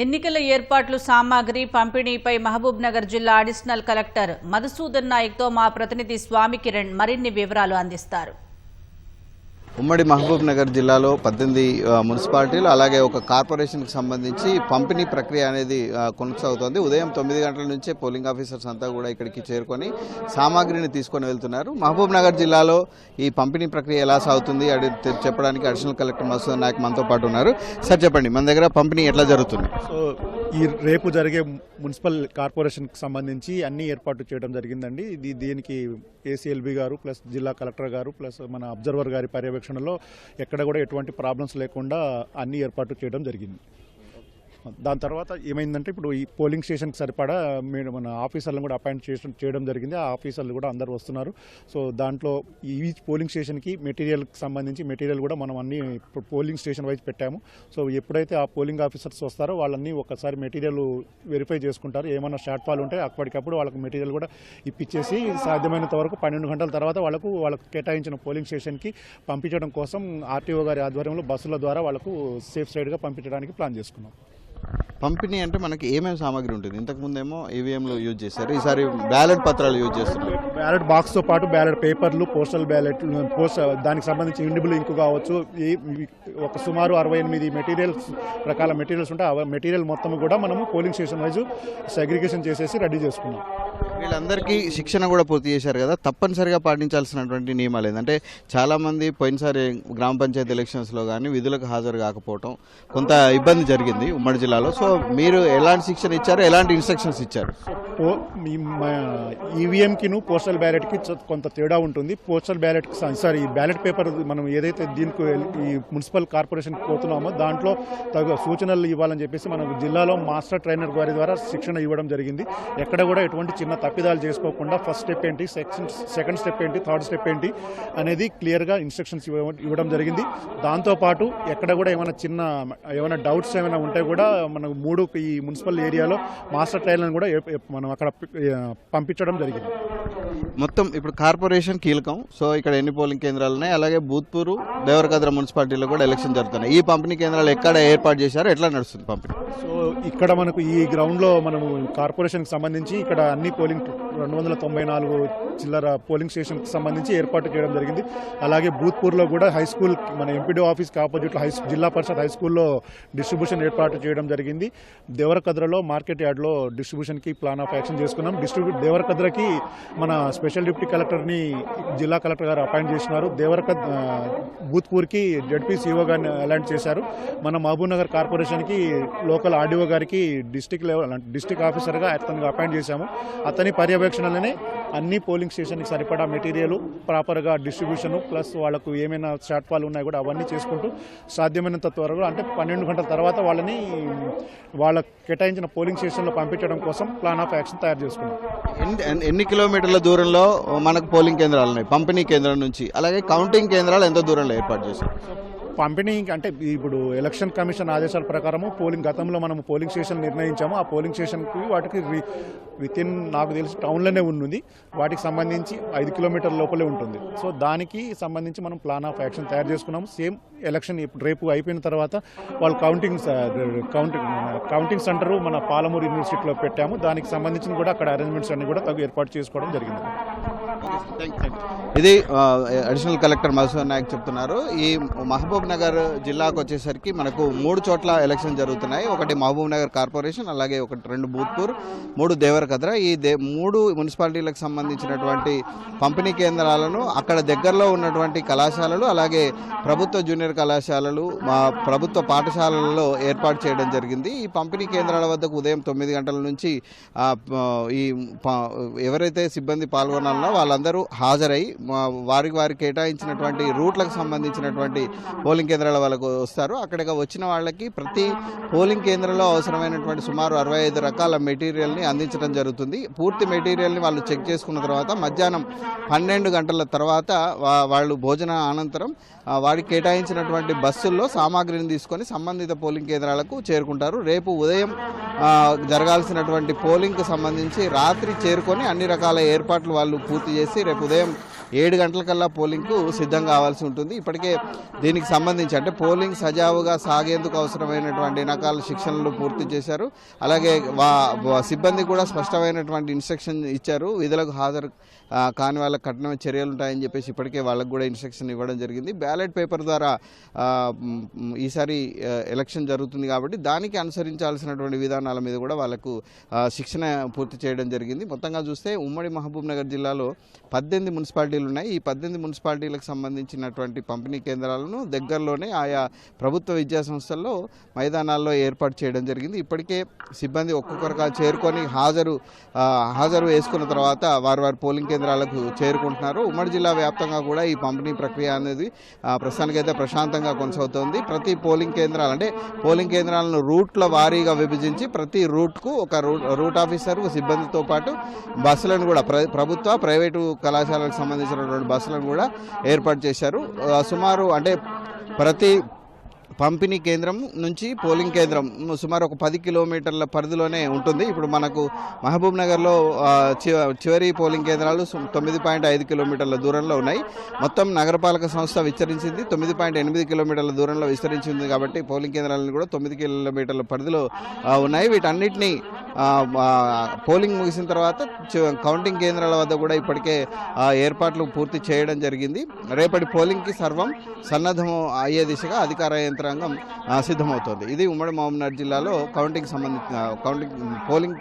ఎన్నికల ఏర్పాట్లు సామాగ్రి పంపిణీపై మహబూబ్నగర్ జిల్లా అడిషనల్ కలెక్టర్ మధుసూదన్ నాయక్తో మా ప్రతినిధి స్వామి కిరణ్ మరిన్ని వివరాలు అందిస్తారు. ఉమ్మడి మహబూబ్నగర్ జిల్లాలో 18 మున్సిపాలిటీలు అలాగే ఒక కార్పొరేషన్కి సంబంధించి పంపిణీ ప్రక్రియ అనేది కొనసాగుతోంది. ఉదయం 9 గంటల నుంచే పోలింగ్ ఆఫీసర్స్ అంతా కూడా ఇక్కడికి చేరుకొని సామాగ్రిని తీసుకొని వెళ్తున్నారు. మహబూబ్నగర్ జిల్లాలో ఈ పంపిణీ ప్రక్రియ ఎలా సాగుతుంది చెప్పడానికి అడిషనల్ కలెక్టర్ మధుసూదన్ నాయక్ మనతో పాటు ఉన్నారు. సార్ చెప్పండి, మన దగ్గర పంపిణీ ఎట్లా జరుగుతుంది? సో ఈ రేపు జరిగే మున్సిపల్ కార్పొరేషన్కి సంబంధించి అన్ని ఏర్పాటు చేయడం జరిగిందండి. దీనికి ఏసీఎల్బీ గారు ప్లస్ జిల్లా కలెక్టర్ గారు ప్లస్ మన అబ్జర్వర్ గారి పర్యవేక్షణలో ఎక్కడ కూడా ఎటువంటి ప్రాబ్లమ్స్ లేకుండా అన్ని ఏర్పాటు చేయడం జరిగింది. దాని తర్వాత ఏమైందంటే ఇప్పుడు ఈ పోలింగ్ స్టేషన్కి సరిపడా మన ఆఫీసర్లను కూడా అపాయింట్ చేయడం జరిగింది. ఆ ఆఫీసర్లు కూడా అందరూ వస్తున్నారు. సో దాంట్లో ఈ పోలింగ్ స్టేషన్కి మెటీరియల్కి సంబంధించి మెటీరియల్ కూడా మనం అన్ని పోలింగ్ స్టేషన్ వైజ్ పెట్టాము. సో ఎప్పుడైతే ఆ పోలింగ్ ఆఫీసర్స్ వస్తారో వాళ్ళని ఒకసారి మెటీరియల్ వెరిఫై చేసుకుంటారు. ఏమైనా షార్ట్ ఫాల్ ఉంటే అప్పటికప్పుడు వాళ్ళకి మెటీరియల్ కూడా ఇప్పించేసి సాధ్యమైనంత వరకు 12 గంటల తర్వాత వాళ్ళకు కేటాయించిన పోలింగ్ స్టేషన్కి పంపించడం కోసం ఆర్టీఓ గారి ఆధ్వర్యంలో బస్సుల ద్వారా వాళ్ళకు సేఫ్ సైడ్గా పంపించడానికి ప్లాన్ చేసుకున్నాం. పంపిణీ అంటే మనకి ఏమేమి సామాగ్రి ఉంటుంది? ఇంతకుముందేమో ఈవీఎంలు యూజ్ చేశారు, ఈసారి బ్యాలెట్ పత్రాలు యూజ్ చేస్తున్నారు. బ్యాలెట్ బాక్స్తో పాటు బ్యాలెట్ పేపర్లు, పోస్టల్ బ్యాలెట్, దానికి సంబంధించి ఇండిబుల్ ఇంకు కావచ్చు, ఒక సుమారు 68 మెటీరియల్స్ రకాల మెటీరియల్స్ ఉంటాయి. ఆ మెటీరియల్ మొత్తం కూడా మనము పోలింగ్ స్టేషన్ వైజ్ సెగ్రిగేషన్ చేసేసి రెడీ చేసుకున్నాం. వీళ్ళందరికీ శిక్షణ కూడా పూర్తి చేశారు కదా, తప్పనిసరిగా పాటించాల్సినటువంటి నియమాలు ఏంటంటే చాలామంది పోయినసారి గ్రామ పంచాయతీ ఎలక్షన్స్లో కానీ విధులకు హాజరు కాకపోవడం కొంత ఇబ్బంది జరిగింది ఉమ్మడి జిల్లాలో. సో మీరు ఎలాంటి శిక్షణ ఇచ్చారు, ఎలాంటి ఇన్స్ట్రక్షన్స్ ఇచ్చారు? ఈవీఎంకిను పోస్టల్ బ్యాలెట్కి కొంత తేడా ఉంటుంది. పోస్టల్ బ్యాలెట్కి ఈ బ్యాలెట్ పేపర్ మనం ఏదైతే దీనికి ఈ మున్సిపల్ కార్పొరేషన్కి పోతున్నామో దాంట్లో తగు సూచనలు ఇవ్వాలని చెప్పేసి మనకు జిల్లాలో మాస్టర్ ట్రైనర్ గారి ద్వారా శిక్షణ ఇవ్వడం జరిగింది. ఎక్కడ కూడా ఎటువంటి చిన్న తప్పిదాలు చేసుకోకుండా ఫస్ట్ స్టెప్ ఏంటి, సెకండ్ స్టెప్ ఏంటి, థర్డ్ స్టెప్ ఏంటి అనేది క్లియర్గా ఇన్స్ట్రక్షన్స్ ఇవ్వడం జరిగింది. దాంతోపాటు ఎక్కడ కూడా ఏమైనా డౌట్స్ ఏమైనా ఉంటే కూడా మనకు 3 ఈ మున్సిపల్ ఏరియాలో మాస్టర్ ట్రైనర్లను కూడా మనం అక్కడ పంపించడం జరిగింది. మొత్తం ఇప్పుడు కార్పొరేషన్ కీలకం. సో ఇక్కడ ఎన్ని పోలింగ్ కేంద్రాలు ఉన్నాయి, అలాగే భూత్పూర్, దేవరకద్ర మున్సిపాలిటీలో కూడా ఎలక్షన్ జరుగుతున్నాయి. ఈ పంపిణీ కేంద్రాలు ఎక్కడ ఏర్పాటు చేశారు, ఎట్లా నడుస్తుంది పంపిణీ? సో ఇక్కడ మనకు ఈ గ్రౌండ్లో మనము కార్పొరేషన్కి సంబంధించి ఇక్కడ అన్ని పోలింగ్ 294 చిల్లర పోలింగ్ స్టేషన్కి సంబంధించి ఏర్పాటు చేయడం జరిగింది. అలాగే భూత్పూర్లో కూడా హై స్కూల్ మన ఎంపీడీ ఆఫీస్కి ఆపోజిట్లో జిల్లా పరిషత్ హై స్కూల్లో డిస్ట్రిబ్యూషన్ ఏర్పాటు చేయడం జరిగింది. దేవరకద్రలో మార్కెట్ యార్డ్లో డిస్ట్రిబ్యూషన్కి ప్లాన్ ఆఫ్ యాక్షన్ చేసుకున్నాం. దేవరకద్రకి మన స్పెషల్ డిప్యూటీ కలెక్టర్ని జిల్లా కలెక్టర్ గారు అపాయింట్ చేసినారు. భూత్పూర్కి జడ్పీసీఓ గారిని అలాంట్ చేశారు. మన మహబూబ్నగర్ కార్పొరేషన్కి లోకల్ ఆర్డీఓ గారికి డిస్టిక్ ఆఫీసర్గా అతనికి అపాయింట్ చేశాము. అతని పర్యవేక్షణలోనే అన్ని పోలింగ్ స్టేషన్కి సరిపడా మెటీరియల్ ప్రాపర్గా డిస్ట్రిబ్యూషన్ ప్లస్ వాళ్ళకు ఏమైనా షార్ట్ ఫాల్ ఉన్నాయి కూడా అవన్నీ చేసుకుంటూ సాధ్యమైనంత త్వరగా అంటే 12 గంటల తర్వాత వాళ్ళని వాళ్ళ కేటాయించిన పోలింగ్ స్టేషన్లో పంపించడం కోసం ప్లాన్ ఆఫ్ యాక్షన్ తయారు చేసుకున్నాం. ఎన్ని కిలోమీటర్ల దూరంలో మనకు పోలింగ్ కేంద్రాలు ఉన్నాయి పంపిణీ కేంద్రం నుంచి? అలాగే కౌంటింగ్ కేంద్రాలు ఎంత దూరంలో ఏర్పాటు చేశారు? పంపిణీ అంటే ఇప్పుడు ఎలక్షన్ కమిషన్ ఆదేశాల ప్రకారము గతంలో మనం పోలింగ్ స్టేషన్ నిర్ణయించాము. ఆ పోలింగ్ స్టేషన్కి వాటికి వితిన్ నాకు తెలిసి టౌన్లోనే ఉంది. వాటికి సంబంధించి 5 కిలోమీటర్ల లోపలే ఉంటుంది. సో దానికి సంబంధించి మనం ప్లాన్ ఆఫ్ యాక్షన్ తయారు చేసుకున్నాము. సేమ్ ఎలక్షన్ రేపు అయిపోయిన తర్వాత వాళ్ళు కౌంటింగ్ సెంటర్ మన పాలమూరు యూనివర్సిటీలో పెట్టాము. దానికి సంబంధించిన కూడా అక్కడ అరేంజ్మెంట్స్ అన్ని కూడా ఏర్పాటు చేసుకోవడం జరిగింది. ఇది అడిషనల్ కలెక్టర్ మధుసూదన్ నాయక్ చెప్తున్నారు. ఈ మహబూబ్ నగర్ జిల్లాకు వచ్చేసరికి మనకు 3 చోట్ల ఎలక్షన్ జరుగుతున్నాయి. ఒకటి మహబూబ్ నగర్ కార్పొరేషన్, అలాగే 2 భూత్పూర్, 3 దేవరకద్ర. ఈ 3 మున్సిపాలిటీలకు సంబంధించినటువంటి పంపిణీ కేంద్రాలను అక్కడ దగ్గరలో ఉన్నటువంటి కళాశాలలు, అలాగే ప్రభుత్వ జూనియర్ కళాశాలలు, ప్రభుత్వ పాఠశాలలలో ఏర్పాటు చేయడం జరిగింది. ఈ పంపిణీ కేంద్రాల వద్దకు ఉదయం 9 గంటల నుంచి ఈ ఎవరైతే సిబ్బంది పాల్గొనాలనో వాళ్ళందరూ హాజరై వారికి కేటాయించినటువంటి రూట్లకు సంబంధించినటువంటి పోలింగ్ కేంద్రాల వాళ్ళకు వస్తారు. అక్కడికి వచ్చిన వాళ్ళకి ప్రతి పోలింగ్ కేంద్రంలో అవసరమైనటువంటి సుమారు 65 రకాల మెటీరియల్ని అందించడం జరుగుతుంది. పూర్తి మెటీరియల్ని వాళ్ళు చెక్ చేసుకున్న తర్వాత మధ్యాహ్నం 12 గంటల తర్వాత వాళ్ళు భోజన అనంతరం వారికి కేటాయించినటువంటి బస్సుల్లో సామాగ్రిని తీసుకొని సంబంధిత పోలింగ్ కేంద్రాలకు చేరుకుంటారు. రేపు ఉదయం జరగాల్సినటువంటి పోలింగ్కు సంబంధించి రాత్రి చేరుకొని అన్ని రకాల ఏర్పాట్లు వాళ్ళు పూర్తి చేసి రేపు ఉదయం 7 గంటలకల్లా పోలింగ్కు సిద్ధం కావాల్సి ఉంటుంది. ఇప్పటికే దీనికి సంబంధించి అంటే పోలింగ్ సజావుగా సాగేందుకు అవసరమైనటువంటి రకాల శిక్షణలు పూర్తి చేశారు. అలాగే సిబ్బంది కూడా స్పష్టమైనటువంటి ఇన్స్ట్రక్షన్ ఇచ్చారు. విధులకు హాజరు కాని వాళ్ళకి కఠిన చర్యలు ఉంటాయని చెప్పేసి ఇప్పటికే వాళ్ళకు కూడా ఇన్స్ట్రక్షన్ ఇవ్వడం జరిగింది. బ్యాలెట్ పేపర్ ద్వారా ఈసారి ఎలక్షన్ జరుగుతుంది కాబట్టి దానికి అనుసరించాల్సినటువంటి విధానాల మీద కూడా వాళ్ళకు శిక్షణ పూర్తి చేయడం జరిగింది. మొత్తంగా చూస్తే ఉమ్మడి మహబూబ్ నగర్ జిల్లాలో 18 మున్సిపాలిటీలు ఉన్నాయి. ఈ 18 మున్సిపాలిటీలకు సంబంధించినటువంటి పంపిణీ కేంద్రాలను దగ్గరలోనే ఆయా ప్రభుత్వ విద్యా సంస్థల్లో మైదానాల్లో ఏర్పాటు చేయడం జరిగింది. ఇప్పటికే సిబ్బంది ఒక్కొక్కరుగా చేరుకొని హాజరు వేసుకున్న తర్వాత వారి పోలింగ్ కేంద్రాలకు చేరుకుంటున్నారు. ఉమ్మడి జిల్లా వ్యాప్తంగా కూడా ఈ పంపిణీ ప్రక్రియ అనేది ప్రస్తుతానికైతే ప్రశాంతంగా కొనసాగుతోంది. ప్రతి పోలింగ్ కేంద్రాలను రూట్ల వారీగా విభజించి ప్రతి రూట్కు ఒక రూట్ ఆఫీసర్ సిబ్బందితో పాటు బస్సులను కూడా ప్రభుత్వ ప్రైవేటు కళాశాలకు సంబంధించినటువంటి బస్సులను కూడా ఏర్పాటు చేశారు. సుమారు అంటే ప్రతి పంపిణీ కేంద్రం నుంచి పోలింగ్ కేంద్రం సుమారు ఒక 10 కిలోమీటర్ల పరిధిలోనే ఉంటుంది. ఇప్పుడు మనకు మహబూబ్ నగర్లో చివరి పోలింగ్ కేంద్రాలు 9.5 కిలోమీటర్ల దూరంలో ఉన్నాయి. మొత్తం నగరపాలక సంస్థ విస్తరించింది 9.8 కిలోమీటర్ల దూరంలో విస్తరించింది. కాబట్టి పోలింగ్ కేంద్రాలను కూడా 9 కిలోమీటర్ల పరిధిలో ఉన్నాయి. వీటన్నిటినీ పోలింగ్ ముగిసిన తర్వాత కౌంటింగ్ కేంద్రాల వద్ద కూడా ఇప్పటికే ఏర్పాట్లు పూర్తి చేయడం జరిగింది. రేపటి పోలింగ్కి సర్వం సన్నద్ధం అయ్యే దిశగా అధికార యంత్రాంగం సిద్ధమవుతోంది. ఇది ఉమ్మడి మహబూబ్నగర్ జిల్లాలో పోలింగ్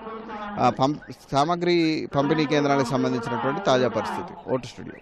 సామాగ్రి పంపిణీ కేంద్రానికి సంబంధించినటువంటి తాజా పరిస్థితి. Vote studio.